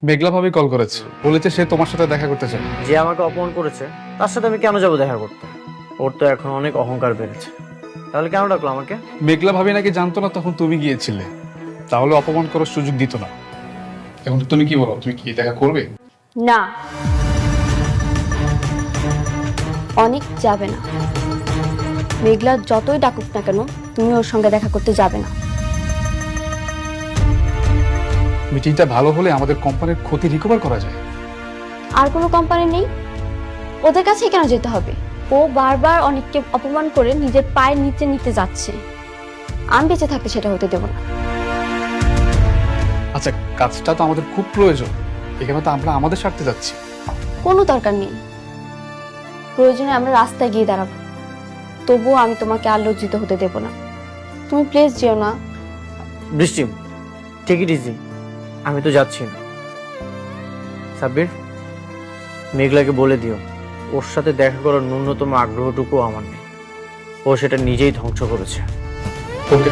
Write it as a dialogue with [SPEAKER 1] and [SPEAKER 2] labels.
[SPEAKER 1] মেঘলা ভাবি কল করেছে, বলেছে সে তোমার সাথে দেখা করতে চায়।
[SPEAKER 2] যে আমাকে অপমান করেছে তার সাথে আমি কেন যাব দেখা করতে? ওর তো এখন অনেক অহংকার বেড়েছে। তাহলে কেন ডাকলো আমাকে?
[SPEAKER 1] মেঘলা ভাবি নাকি জানতো না তখন তুমি গিয়েছিলে, তাহলে অপমান করার সুযোগ দিত না। এখন তুমি কি বলো, তুমি কি দেখা করবে?
[SPEAKER 3] না, অনেক যাবে না। মেঘলা যতই ডাকুক না কেন, তুমি ওর সঙ্গে দেখা করতে যাবে না।
[SPEAKER 1] মিটিংটা ভালো হলে আমাদের কোম্পানির ক্ষতি রিকভার করা যায়।
[SPEAKER 3] আর কোনো কোম্পানি নেই, ওদের কাছে কেন যেতে হবে? ও বারবার অনেককে অপমান করে নিজের পায়ের নিচে নিতে যাচ্ছে। আমি বেঁচে থাকতে সেটা হতে দেব না।
[SPEAKER 1] আচ্ছা, কাজটা তো আমাদের খুব প্রয়োজন, এখানে তো আমরা আমাদের স্বার্থে যাচ্ছি।
[SPEAKER 3] কোনো দরকার নেই, প্রয়োজনে আমরা রাস্তায় গিয়ে দাঁড়াবো, তবুও আমি তোমাকে আর লজ্জিত হতে দেব না। তুমি প্লিজ যেও না।
[SPEAKER 2] বৃষ্টি, টেক ইট ইজি, আমি তো যাচ্ছি না। সাব্বির, মেঘলাকে বলে দিও ওর সাথে দেখা করার ন্যূনতম আগ্রহটুকু আমার নেই। ও সেটা নিজেই ধ্বংস করেছে।
[SPEAKER 1] ওকে।